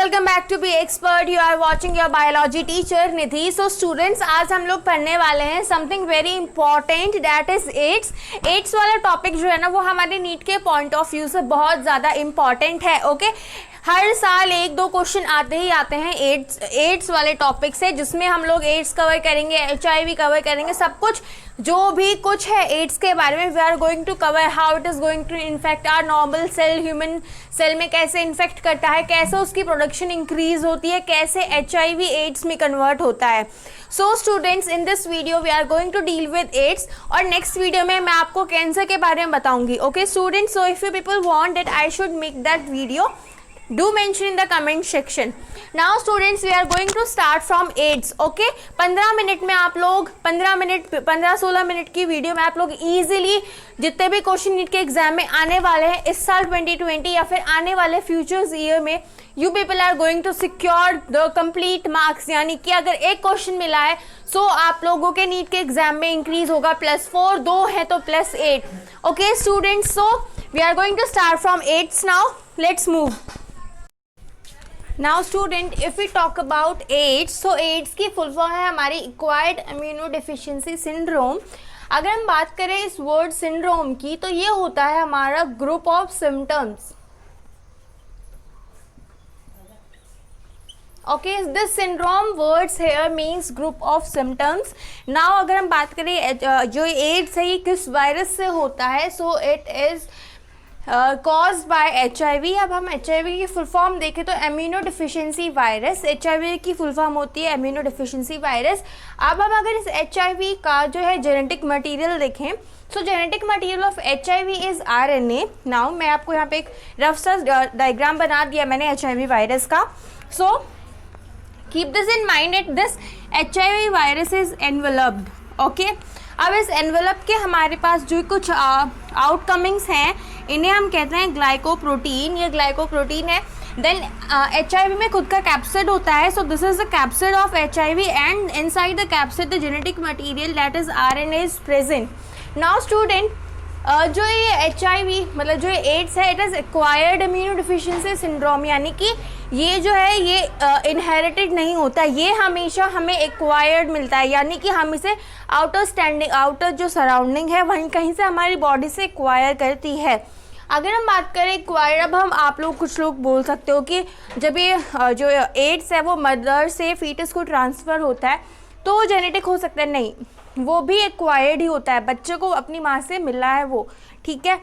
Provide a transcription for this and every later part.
Welcome back to B expert. You are watching your biology teacher Nidhi. So students, आज हम लोग पढ़ने वाले हैं something very important, that is AIDS. AIDS वाला टॉपिक जो है ना, वो हमारे नीट के पॉइंट ऑफ व्यू से बहुत ज़्यादा इंपॉर्टेंट है। ओके, हर साल एक दो क्वेश्चन आते ही आते हैं एड्स वाले टॉपिक से, जिसमें हम लोग एड्स कवर करेंगे, HIV कवर करेंगे, सब कुछ जो भी कुछ है एड्स के बारे में we are going to cover. How it is going to infect our normal cell, human cell में कैसे इन्फेक्ट करता है, कैसे उसकी प्रोडक्शन इंक्रीज होती है, कैसे HIV एड्स में कन्वर्ट होता है। So students, in this video we are going to deal with AIDS, और नेक्स्ट वीडियो में मैं आपको कैंसर के बारे में बताऊंगी। Okay students, so if you people want that I should make that video, do mention in the comment section. Now students, we are going to start from AIDS. Okay, 15 minute में आप लोग 15-16 minute की video में आप लोग easily जितने भी question NEET के एग्जाम में आने वाले हैं इस साल 2020 या फिर आने वाले फ्यूचर्स ईयर में, you people are going to secure the complete marks. यानी कि अगर एक क्वेश्चन मिला है सो आप लोगों के नीट के एग्जाम में इंक्रीज होगा +4, 2 है तो +8। Okay students, so we are going to start from AIDS now. Let's move. Now student, if we talk about AIDS, so AIDS की फुल फॉर्म है हमारी एक्वायर्ड इम्यूनोडेफिशिएंसी सिंड्रोम। अगर हम बात करें इस वर्ड सिंड्रोम की, तो ये होता है हमारा group of symptoms. Okay, this syndrome words here means group of symptoms. Now अगर हम बात करें जो एड्स है ये किस वायरस से होता है, सो it is caused by HIV। अब हम HIV की फुल फॉर्म देखें तो इम्यूनो डिफिशिएंसी वायरस। HIV की फुल फॉर्म होती है इम्यूनो डिफिशिएंसी वायरस। अब हम अगर इस HIV का जो है जेनेटिक मटेरियल देखें, सो genetic material of HIV is RNA। Now मैं आपको यहाँ पे एक रफ सा डायग्राम बना दिया मैंने HIV वायरस का। सो keep this in mind at this HIV virus is enveloped. Okay, अब इस एनवेलप के हमारे पास जो कुछ आउटकमिंग्स हैं इन्हें हम कहते हैं ग्लाइकोप्रोटीन। ये ग्लाइकोप्रोटीन है। देन HIV में खुद का कैप्सिड होता है, सो this is the capsid of HIV and inside the capsid the genetic material that is RNA is present. Now student, जो ये HIV मतलब जो एड्स है, it is acquired immunodeficiency syndrome. यानी कि ये जो है ये इनहेरिटेड नहीं होता, ये हमेशा हमें एक्वायर्ड मिलता है। यानी कि हम इसे आउटर जो सराउंडिंग है वहीं कहीं से हमारी बॉडी से एक्वायर करती है। अगर हम बात करें एक्वायर, अब हम आप लोग कुछ लोग बोल सकते हो कि जब ये जो एड्स है वो मदर से फीटस को ट्रांसफ़र होता है तो जेनेटिक हो सकता है। नहीं, वो भी एक्वायर्ड ही होता है, बच्चे को अपनी माँ से मिला है वो। ठीक है,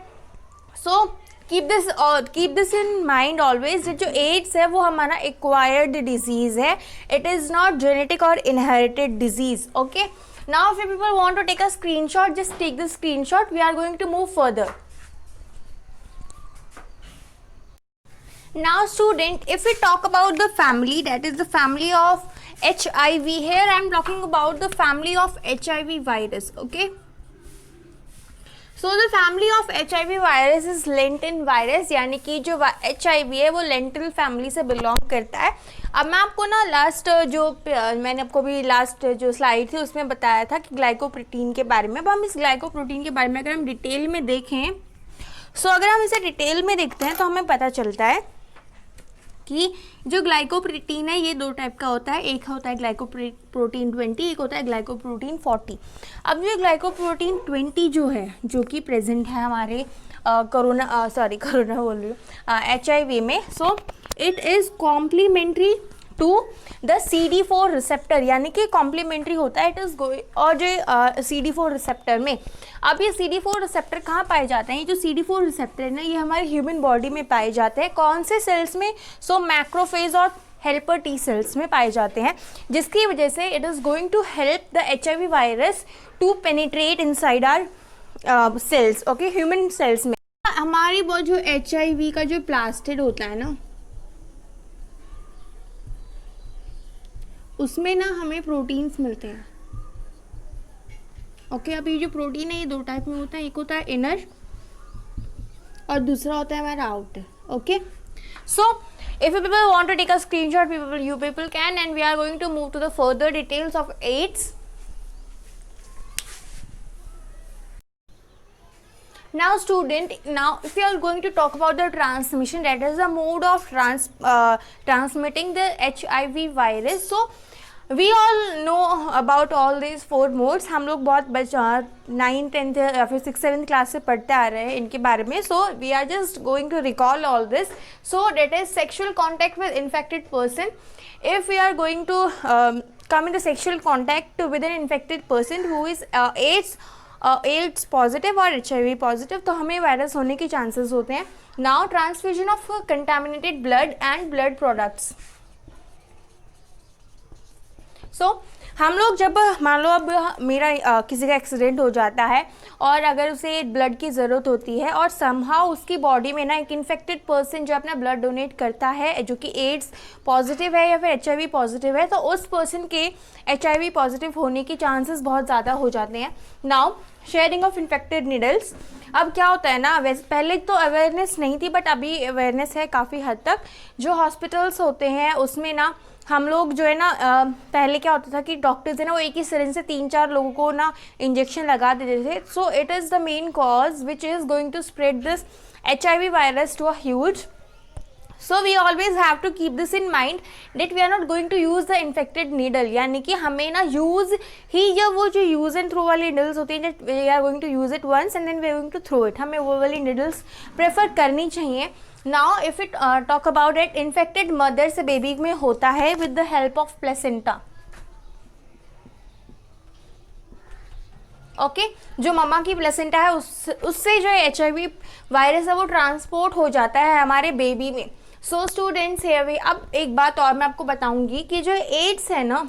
so keep this in mind always. जो एड्स है वो हमारा एक्वायर्ड डिजीज़ है, इट इज़ नॉट जेनेटिक और inherited disease. Okay, now if you people want to take a screenshot, just take the screenshot. We are going to move further. Now student, if we talk about the family, that is the family of HIV, here I am talking about the family of HIV virus. Okay, so the family of HIV virus is lentin virus। यानी कि जो HIV है वो lentil family से belong करता है। अब मैं आपको ना लास्ट जो मैंने आपको भी लास्ट जो स्लाइड थी उसमें बताया था कि ग्लाइकोप्रोटीन के बारे में। अब हम इस ग्लाइकोप्रोटीन के बारे में अगर हम डिटेल में देखें, सो अगर हम इसे डिटेल में देखते हैं तो हमें पता चलता है कि जो ग्लाइकोप्रोटीन है ये 2 टाइप का होता है। एक होता है ग्लाइकोप्रोटीन 20, एक होता है ग्लाइकोप्रोटीन 40। अब जो ग्लाइकोप्रोटीन 20 जो है, जो कि प्रेजेंट है हमारे कोरोना बोल रही हूँ HIV में, so it is complementary to the CD4 receptor. यानी कि कॉम्प्लीमेंट्री होता है इट इज़ और जो CD4 रिसेप्टर में। अब ये CD4 रिसेप्टर कहाँ पाए जाते हैं? ये जो CD4 रिसेप्टर है ना, ये हमारे ह्यूमन बॉडी में पाए जाते हैं। कौन से सेल्स में? सो मैक्रोफेज और हेल्पर T सेल्स में पाए जाते हैं, जिसकी वजह से it is going to help the HIV virus to penetrate inside our cells. Okay, human cells में हमारी वो जो HIV का जो प्लास्टिड होता है ना, उसमें ना हमें प्रोटीन्स मिलते हैं। ओके, अब ये जो प्रोटीन है ये 2 टाइप में होता है, एक होता है इनर और दूसरा होता है हमारा outer. Okay, so if you people want to take a screenshot, you people can, and we are going to move to the further details of AIDS. Now student, now if you are going to talk about the transmission, that is the mode of transmitting the HIV virus. So we all know about all these 4 modes. हम लोग बहुत 9th 10th या फिर 6th 7th class से पढ़ते आ रहे हैं इनके बारे में. So we are just going to recall all this. So that is sexual contact with infected person. If we are going to come in the sexual contact with an infected person who is AIDS positive और HIV positive, तो हमें virus होने के chances होते हैं. Now transfusion of contaminated blood and blood products. So हम लोग जब मान लो अब मेरा किसी का एक्सीडेंट हो जाता है और अगर उसे ब्लड की ज़रूरत होती है और समहाउ उसकी बॉडी में ना एक इन्फेक्टेड पर्सन जो अपना ब्लड डोनेट करता है जो कि एड्स पॉजिटिव है या फिर HIV पॉजिटिव है, तो उस पर्सन के HIV पॉजिटिव होने की चांसेस बहुत ज़्यादा हो जाते हैं. Now sharing of infected needles. अब क्या होता है ना, वैसे पहले तो अवेयरनेस नहीं थी बट अभी अवेयरनेस है काफ़ी हद तक. जो हॉस्पिटल्स होते हैं उसमें ना हम लोग जो है ना पहले क्या होता था कि डॉक्टर्स है ना वो एक ही सिरिंज से 3-4 लोगों को ना इंजेक्शन लगा देते थे. So it is the main cause which is going to spread this HIV virus to a huge. So we always have to keep this in mind that we are not going to use the infected needle. यानी कि हमें ना use ही या वो जो use and throw वाली needles होती हैं that we are going to use it once and then we are going to throw it, हमें वो वाली needles prefer करनी चाहिए. Now if it talk about it, infected mother से baby में होता है with the help of placenta. Okay जो मम्मा की प्लेसेंटा है उससे जो HIV वायरस है वो ट्रांसपोर्ट हो जाता है हमारे बेबी में. सो स्टूडेंट्स है अब एक बात और मैं आपको बताऊंगी कि जो एड्स है ना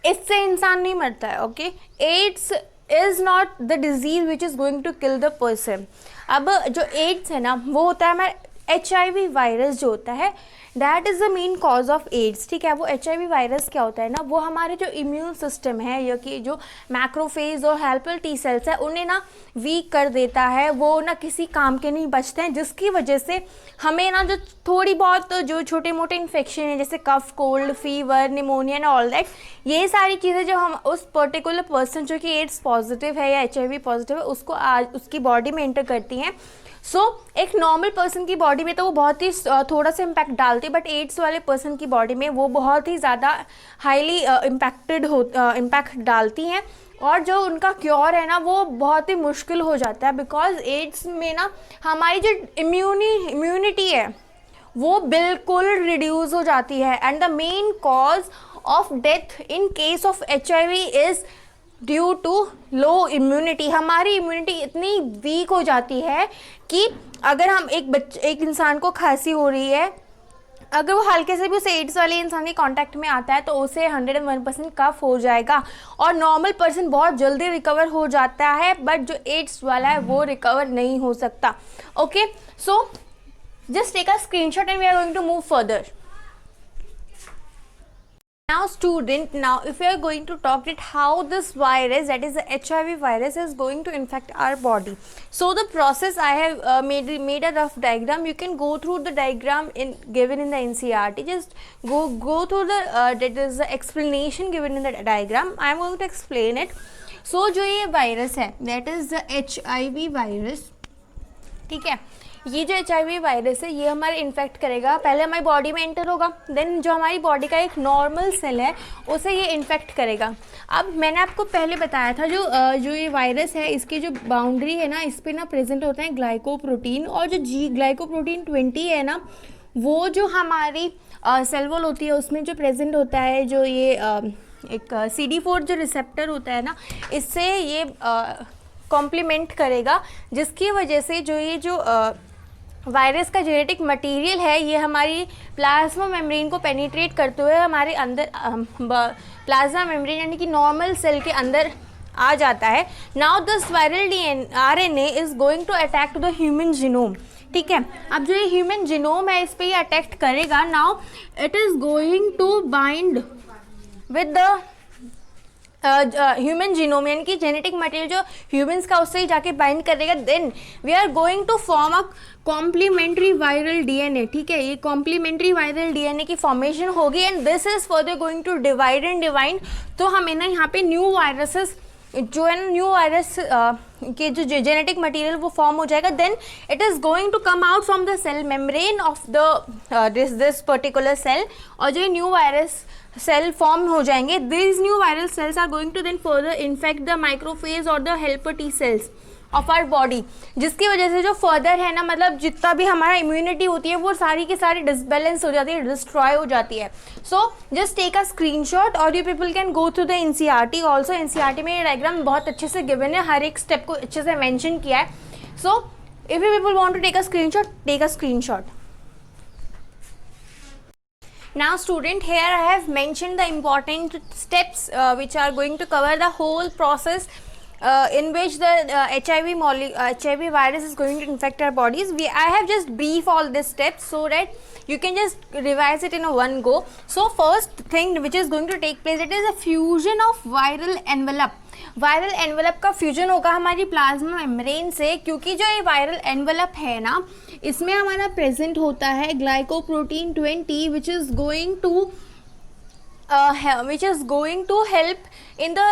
इससे इंसान नहीं मरता है. Okay AIDS is not the disease which is going to kill the person. अब जो एड्स है ना वो होता है हमारा HIV वायरस जो होता है that is the main cause of AIDS. ठीक है, वो HIV वायरस क्या होता है ना, वो हमारे जो इम्यून सिस्टम है या कि जो मैक्रोफेज और हेल्पर टी सेल्स है उन्हें ना वीक कर देता है. वो ना किसी काम के नहीं बचते हैं, जिसकी वजह से हमें ना जो थोड़ी बहुत जो छोटे मोटे इन्फेक्शन है जैसे cough cold fever pneumonia and all that, ये सारी चीज़ें जो हम उस पर्टिकुलर पर्सन जो कि एड्स पॉजिटिव है या HIV पॉजिटिव है उसको उसकी बॉडी में एंटर करती हैं. सो एक नॉर्मल पर्सन की बॉडी में तो वो बहुत ही थोड़ा सा इम्पैक्ट डालती है, बट एड्स वाले पर्सन की बॉडी में वो बहुत ही ज़्यादा हाईली इम्पैक्ट डालती हैं और जो उनका क्योर है ना वो बहुत ही मुश्किल हो जाता है. बिकॉज एड्स में ना हमारी जो इम्यूनिटी है वो बिल्कुल रिड्यूस हो जाती है. And the main cause of death in case of HIV is due to low immunity. हमारी इम्यूनिटी इतनी वीक हो जाती है कि अगर हम एक इंसान को खांसी हो रही है, अगर वो हल्के से भी उस एड्स वाले इंसान के कांटेक्ट में आता है तो उसे 101% कफ हो जाएगा और नॉर्मल पर्सन बहुत जल्दी रिकवर हो जाता है, बट जो एड्स वाला है वो रिकवर नहीं हो सकता. Okay so just take a screenshot and we are going to move further. Now student, now if we are going to talk that how this virus, that is the HIV virus, is going to infect our body. So the process I have made a rough diagram. You can go through the diagram given in the NCERT. Just go through the that is the explanation given in the diagram. I am going to explain it. So जो ये virus है that is the HIV virus. ठीक है, ये जो HIV virus है ये हमारे इन्फेक्ट करेगा, पहले हमारी बॉडी में एंटर होगा, देन जो हमारी बॉडी का एक नॉर्मल सेल है उसे ये इन्फेक्ट करेगा. अब मैंने आपको पहले बताया था जो ये वायरस है इसकी जो बाउंड्री है ना इस पर ना प्रेजेंट होता है ग्लाइकोप्रोटीन, और जो ग्लाइकोप्रोटीन 20 है ना वो जो हमारी सेल वॉल होती है उसमें जो प्रेजेंट होता है, जो ये एक CD4 जो रिसेप्टर होता है ना इससे ये कॉम्प्लीमेंट करेगा, जिसकी वजह से जो ये जो वायरस का जेनेटिक मटेरियल है ये हमारी प्लाज्मा मेम्ब्रेन को पेनिट्रेट करते हुए हमारे अंदर प्लाज्मा मेम्ब्रेन यानी कि नॉर्मल सेल के अंदर आ जाता है. Now this viral RNA is going to attack to the human genome. ठीक है, अब जो ये ह्यूमन जीनोम है इस पर ये अटैक करेगा. Now it is going to bind with the human genome यानी कि जेनेटिक मटेरियल जो ह्यूमंस का उससे ही जाके बाइंड करेगा. Then we are going to form a complementary viral DNA. ठीक है, ये कॉम्प्लीमेंट्री वायरल DNA की फॉर्मेशन होगी and this is further going to divide and divide. तो हमें ना यहाँ पे न्यू वायरसेस जो है ना न्यू वायरस कि जो जेनेटिक मटेरियल वो फॉर्म हो जाएगा, then it is going to come out from the cell membrane of the this particular cell, और जो न्यू वायरस सेल फॉर्म हो जाएंगे, this new viral cells are going to then further infect the macrophage और the helper T cells of our body, जिसकी वजह से जो further है ना, मतलब जितना भी हमारा इम्यूनिटी होती है वो सारी की सारी डिसबैलेंस हो जाती है, डिस्ट्रॉय हो जाती है. So just take a screenshot और you people can go through the NCERT also. NCERT में ये डायग्राम बहुत अच्छे से गिवन है, हर एक स्टेप को अच्छे से मेंशन किया है. So if you people want to take a screenshot, take a screenshot. Now student, here I have mentioned the important steps which are going to cover the whole process in which the HIV virus is going to infect our bodies. I have just brief all these steps so that you can just revise it in a one go. So first thing which is going to take place, it is a fusion of viral envelope. Viral envelope का fusion होगा हमारी plasma membrane से, क्योंकि जो ये viral envelope है ना, इसमें हमारा प्रेजेंट होता है glycoprotein 20 which is going to help in the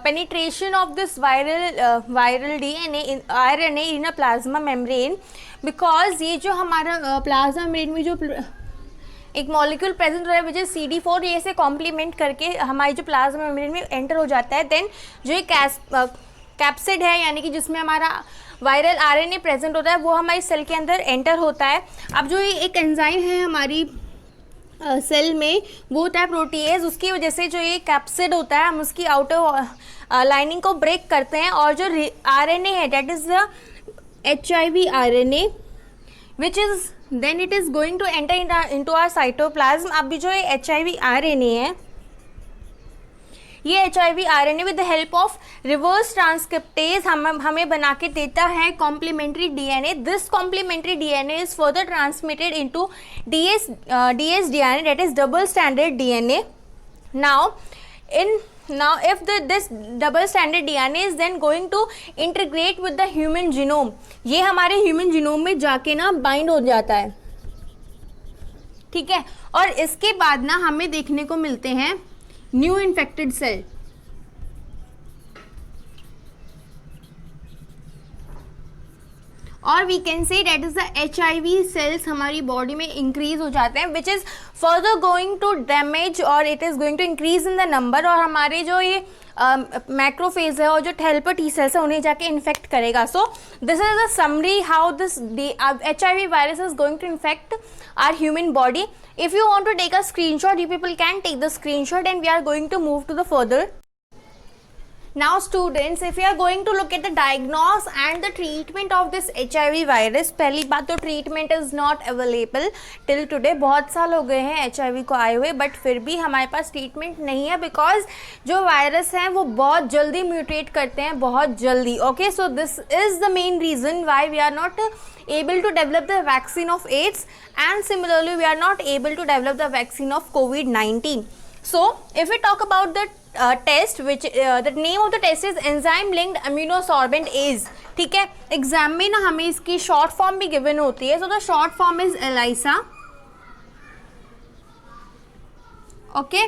penetration of this viral DNA in RNA in a plasma membrane, because ये जो हमारा प्लाज्मा मेम्ब्रेन में जो एक मॉलिक्यूल प्रेजेंट हो रहा है विच इज CD4, ये से कॉम्प्लीमेंट करके हमारी जो प्लाज्मा मेम्ब्रेन में एंटर हो जाता है. देन जो ये कैप्सिड है, यानी कि जिसमें हमारा वायरल RNA प्रेजेंट होता है, वो हमारी सेल के अंदर एंटर होता है. अब जो ये एक एंजाइम है हमारी सेल में, वो होता है प्रोटीएज. उसकी वजह से जो ये कैप्सिड होता है, हम उसकी आउटर लाइनिंग को ब्रेक करते हैं, और जो RNA है that is the HIV RNA which is then it is going to enter into our cytoplasm. अब जो ये HIV RNA है, ये HIV RNA with the help of reverse transcriptase हमें बना के देता है complementary DNA. This complementary DNA is further transmitted into dsDNA, that is double stranded DNA. Now if this double stranded DNA is then going to integrate with the human genome, ये हमारे human genome में जाके ना bind हो जाता है, ठीक है. और इसके बाद ना हमें देखने को मिलते हैं न्यू इन्फेक्टेड सेल. और we can say that is the HIV cells हमारी बॉडी में इंक्रीज हो जाते हैं, which is further going to damage और it is going to increase in the number, और हमारे जो ये मैक्रोफेज है और जो हेल्पर टी सेल्स है उन्हें जाके इन्फेक्ट करेगा. So this is the summary how this HIV virus is going to infect our human body. If you want to take a screenshot, you people can take the screenshot and we are going to move to the further. Now students, if you are going to look at the diagnosis and the treatment of this HIV virus, पहली बात तो treatment is not available till today. बहुत साल हो गए हैं HIV को आए हुए, बट फिर भी हमारे पास ट्रीटमेंट नहीं है, बिकॉज जो वायरस हैं वो बहुत जल्दी म्यूटेट करते हैं, बहुत जल्दी. Okay, so this is the main reason why we are not able to develop the vaccine of AIDS, and similarly we are not able to develop the vaccine of COVID-19. So if we talk about the test, which the name of the test is enzyme linked immunosorbent ACE. ठीक है, exam में ना हमें इसकी short form भी given होती है. so the short form is ELISA. okay,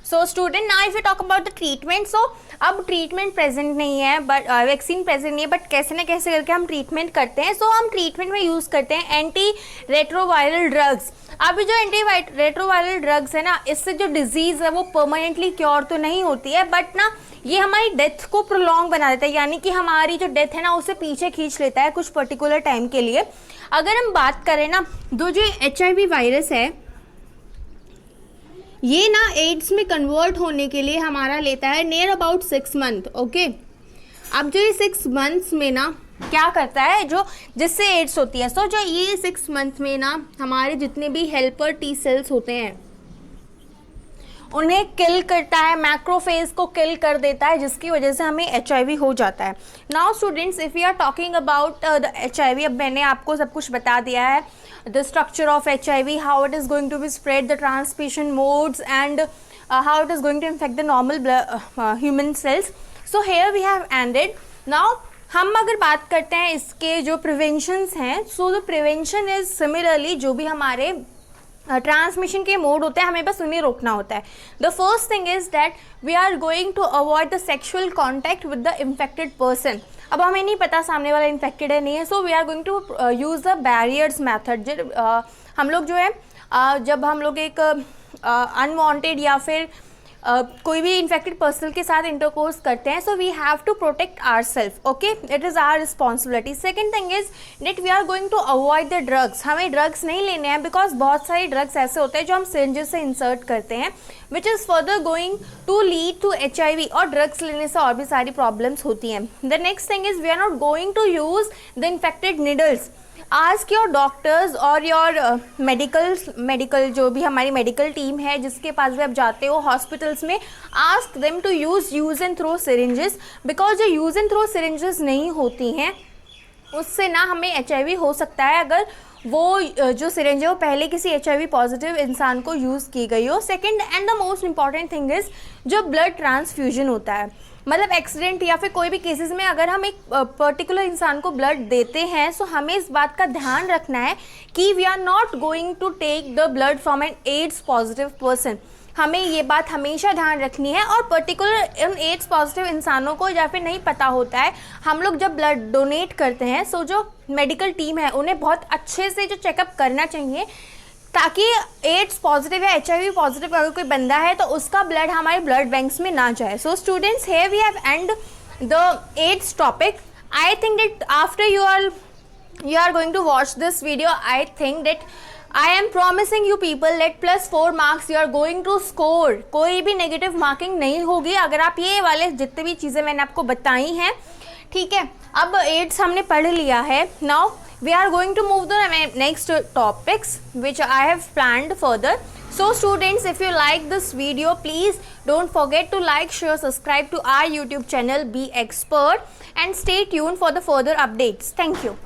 so student, now if you talk about the treatment, so अब ट्रीटमेंट प्रेजेंट नहीं है, बट वैक्सीन प्रेजेंट नहीं है, बट कैसे ना कैसे करके हम ट्रीटमेंट करते हैं. सो हम ट्रीटमेंट में यूज़ करते हैं एंटी रेट्रोवायरल ड्रग्स. अभी जो एंटी रेट्रोवायरल ड्रग्स है ना, इससे जो डिजीज़ है वो परमानेंटली क्योर तो नहीं होती है, बट ना ये हमारी डेथ को प्रोलॉन्ग बना देता है, यानी कि हमारी जो डेथ है ना उसे पीछे खींच लेता है कुछ पर्टिकुलर टाइम के लिए. अगर हम बात करें ना, जो HIV वायरस है ये ना एड्स में कन्वर्ट होने के लिए हमारा लेता है नियर अबाउट 6 मंथ. ओके, अब जो ये 6 मंथ्स में ना क्या करता है, जो जिससे एड्स होती है, सो जो ये 6 मंथ में ना हमारे जितने भी हेल्पर टी सेल्स होते हैं उन्हें किल करता है, मैक्रोफेज को किल कर देता है, जिसकी वजह से हमें HIV हो जाता है. Now students, if you are talking about the HIV, अब मैंने आपको सब कुछ बता दिया है, the structure of HIV, how it is going to be spread, the transmission modes, and how it is going to infect the normal human cells. So here we have ended. Now हम अगर बात करते हैं इसके जो preventions हैं, so the prevention is similarly जो भी हमारे ट्रांसमिशन के मोड होते हैं, हमें बस उन्हें रोकना होता है. The first thing is that we are going to avoid the sexual contact with the infected person. अब हमें नहीं पता सामने वाला इन्फेक्टेड है नहीं है, so we are going to use the barriers method. हम लोग जो है जब हम लोग एक अनवांटेड या फिर कोई भी इन्फेक्टेड पर्सन के साथ इंटरकोर्स करते हैं, so we have to protect our self. Okay, it is our responsibility. Second thing is that we are going to avoid the drugs. हमें ड्रग्स नहीं लेने हैं, बिकॉज बहुत सारे ड्रग्स ऐसे होते हैं जो हम सिरिंजेस से इंसर्ट करते हैं, which is further going to lead to HIV, और ड्रग्स लेने से और भी सारी प्रॉब्लम्स होती हैं. The next thing is we are not going to use the infected needles. Ask your doctors और योर मेडिकल जो भी हमारी मेडिकल टीम है जिसके पास भी आप जाते हो हॉस्पिटल्स में, ask them to use and throw syringes, because जो यूज़ एंड थ्रो सिरिंजेस नहीं होती हैं उससे ना हमें HIV हो सकता है, अगर वो जो सिरिंज है वो पहले किसी HIV पॉजिटिव इंसान को यूज़ की गई हो. Second and the most important thing is जो ब्लड ट्रांसफ्यूजन होता है, मतलब एक्सीडेंट या फिर कोई भी केसेस में अगर हम एक पर्टिकुलर इंसान को ब्लड देते हैं, सो हमें इस बात का ध्यान रखना है कि we are not going to take the blood from an AIDS positive person. हमें ये बात हमेशा ध्यान रखनी है. और पर्टिकुलर उन एड्स पॉजिटिव इंसानों को या फिर नहीं पता होता है, हम लोग जब ब्लड डोनेट करते हैं, सो जो मेडिकल टीम है उन्हें बहुत अच्छे से जो चेकअप करना चाहिए, ताकि एड्स पॉजिटिव या HIV पॉजिटिव अगर कोई बंदा है तो उसका ब्लड हमारे ब्लड बैंक्स में ना जाए. So students, here we have end the AIDS topic. I think that after you are going to watch this video, I think that I am promising you people that +4 marks you are going to score. कोई भी negative marking नहीं होगी अगर आप ये वाले जितने भी चीज़ें मैंने आपको बताई हैं. ठीक है, अब एड्स हमने पढ़ लिया है. Now we are going to move to the next topics which I have planned further. So students, if you like this video, please don't forget to like, share, subscribe to our YouTube channel Be Expert, and stay tuned for the further updates. Thank you.